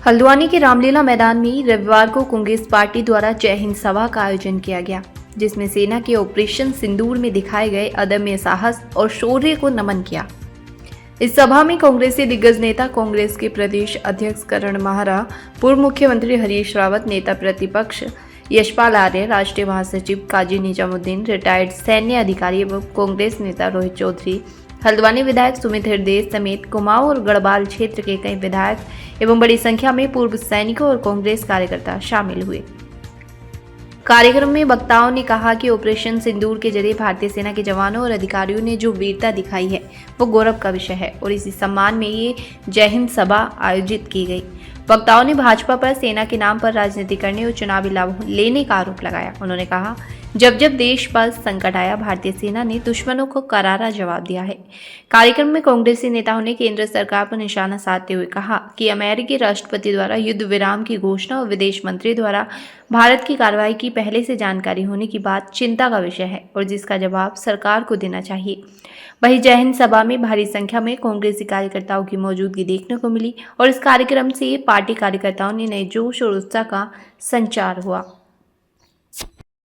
हल्द्वानी के रामलीला मैदान में रविवार को कांग्रेस पार्टी द्वारा जय हिंद सभा का आयोजन किया गया, जिसमें सेना के ऑपरेशन सिंदूर में दिखाए गए अदम्य साहस और शौर्य को नमन किया। इस सभा में कांग्रेसी दिग्गज नेता, कांग्रेस के प्रदेश अध्यक्ष करण माहरा, पूर्व मुख्यमंत्री हरीश रावत, नेता प्रतिपक्ष यशपाल आर्य, राष्ट्रीय महासचिव काजी निजामुद्दीन, रिटायर्ड सैन्य अधिकारी एवं कांग्रेस नेता रोहित चौधरी, हल्द्वानी विधायक सुमित हृदय समेत कुमाऊं और गढ़वाल क्षेत्र के कई विधायक एवं बड़ी संख्या में पूर्व सैनिकों और कांग्रेस कार्यकर्ता शामिल हुए। कार्यक्रम में वक्ताओं ने कहा कि ऑपरेशन सिंदूर के जरिए भारतीय सेना के जवानों और अधिकारियों ने जो वीरता दिखाई है वो गौरव का विषय है और इसी सम्मान में ये जय हिंद सभा आयोजित की गई। वक्ताओं ने भाजपा पर सेना के नाम पर राजनीति करने और चुनावी लाभ लेने का आरोप लगाया। उन्होंने कहा, जब जब देश पर संकट आया, भारतीय सेना ने दुश्मनों को करारा जवाब दिया है। कार्यक्रम में कांग्रेसी नेताओं ने केंद्र सरकार पर निशाना साधते हुए कहा कि अमेरिकी राष्ट्रपति द्वारा युद्ध विराम की घोषणा और विदेश मंत्री द्वारा भारत की कार्रवाई की पहले से जानकारी होने की बात चिंता का विषय है और जिसका जवाब सरकार को देना चाहिए। वहीं जय हिंद सभा में भारी संख्या में कांग्रेसी कार्यकर्ताओं की मौजूदगी देखने को मिली और इस कार्यक्रम से पार्टी कार्यकर्ताओं ने नए जोश और उत्साह का संचार हुआ।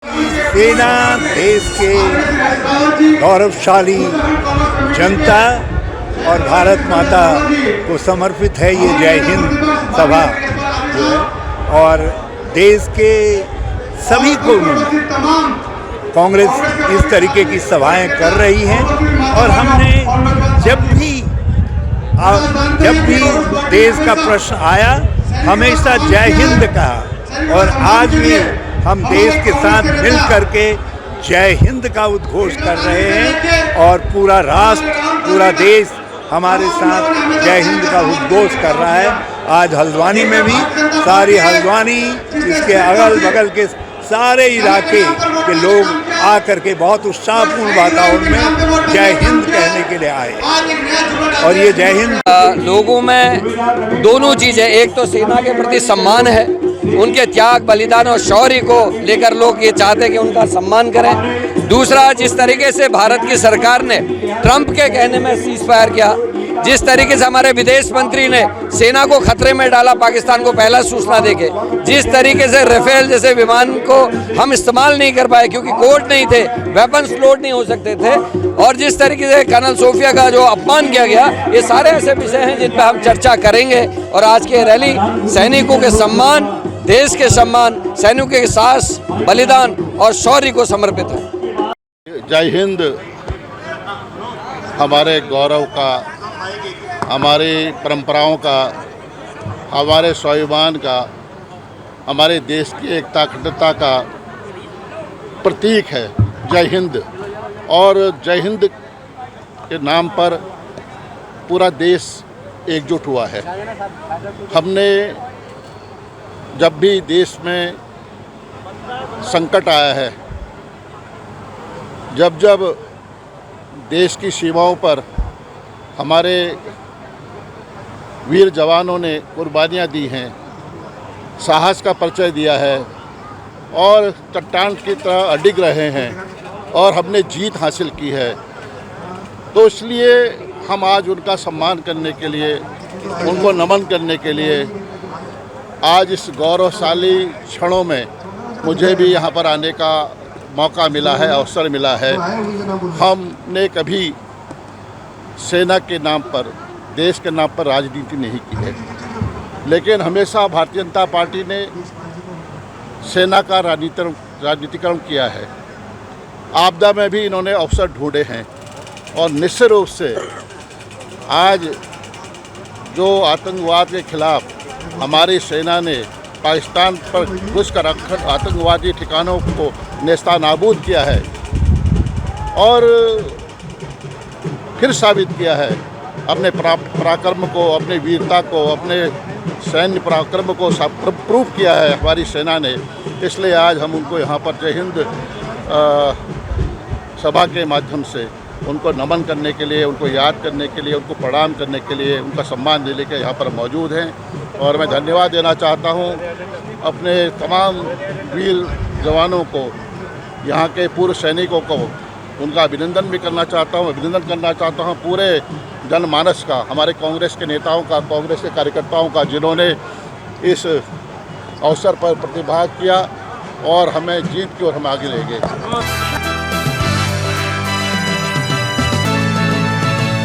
सेना देश के गौरवशाली जनता और भारत माता को समर्पित है ये जय हिंद सभा जो है, और देश के सभी कोनों में कांग्रेस इस तरीके की सभाएं कर रही हैं और हमने जब भी देश का प्रश्न आया हमेशा जय हिंद कहा और आज भी हम देश के साथ मिल करके जय हिंद का उद्घोष कर रहे हैं और पूरा राष्ट्र, पूरा देश हमारे साथ जय हिंद का उद्घोष कर रहा है। आज हल्द्वानी में भी सारी हल्द्वानी, इसके अगल बगल के सारे इलाके के लोग आकर के बहुत उत्साहपूर्ण वातावरण में जय हिंद कहने के लिए आए और ये जय हिंद लोगों में दोनों चीज़ें, एक तो सेना के प्रति सम्मान है, उनके त्याग, बलिदान और शौर्य को लेकर लोग ये चाहते हैं कि उनका सम्मान करें। दूसरा, जिस तरीके से भारत की सरकार ने ट्रंप के कहने में सीज फायर किया, जिस तरीके से हमारे विदेश मंत्री ने सेना को खतरे में डाला पाकिस्तान को पहला सूचना देके, जिस तरीके से राफेल जैसे विमान को हम इस्तेमाल नहीं कर पाए क्योंकि कोड नहीं थे, वेपन्स लोड नहीं हो सकते थे, और जिस तरीके से कर्नल सोफिया का जो अपमान किया गया, ये सारे ऐसे विषय हैं जिन पर हम चर्चा करेंगे। और आज के रैली सैनिकों के सम्मान, देश के सम्मान, सैनिकों के साहस, बलिदान और शौर्य को समर्पित है। जय हिंद हमारे गौरव का, हमारी परंपराओं का, हमारे स्वाभिमान का, हमारे देश की एकता अखंडता का प्रतीक है जय हिंद। और जय हिंद के नाम पर पूरा देश एकजुट हुआ है। हमने जब भी देश में संकट आया है, जब जब देश की सीमाओं पर हमारे वीर जवानों ने कुर्बानियाँ दी हैं, साहस का परिचय दिया है और चट्टान की तरह अडिग रहे हैं और हमने जीत हासिल की है, तो इसलिए हम आज उनका सम्मान करने के लिए, उनको नमन करने के लिए आज इस गौरवशाली क्षणों में मुझे भी यहाँ पर आने का मौका मिला है, अवसर मिला है। हमने कभी सेना के नाम पर, देश के नाम पर राजनीति नहीं की है, लेकिन हमेशा भारतीय जनता पार्टी ने सेना का राजनीतिकरण किया है। आपदा में भी इन्होंने अवसर ढूंढे हैं और निश्चित रूप से आज जो आतंकवाद के खिलाफ हमारी सेना ने पाकिस्तान पर घुसकर आतंकवादी ठिकानों को नेस्तानाबूद किया है और फिर साबित किया है अपने पराक्रम को, अपने वीरता को, अपने सैन्य पराक्रम को प्रूफ किया है हमारी सेना ने। इसलिए आज हम उनको यहाँ पर जय हिंद सभा के माध्यम से उनको नमन करने के लिए, उनको याद करने के लिए, उनको प्रणाम करने के लिए, उनका सम्मान देने के यहाँ पर मौजूद हैं। और मैं धन्यवाद देना चाहता हूँ अपने तमाम वीर जवानों को, यहाँ के पूर्व सैनिकों को, उनका अभिनंदन भी करना चाहता हूँ। अभिनंदन करना चाहता हूँ पूरे जनमानस का, हमारे कांग्रेस के नेताओं का, कांग्रेस के कार्यकर्ताओं का, जिन्होंने इस अवसर पर प्रतिभाग किया और हमें जीत की ओर हम आगे ले गए।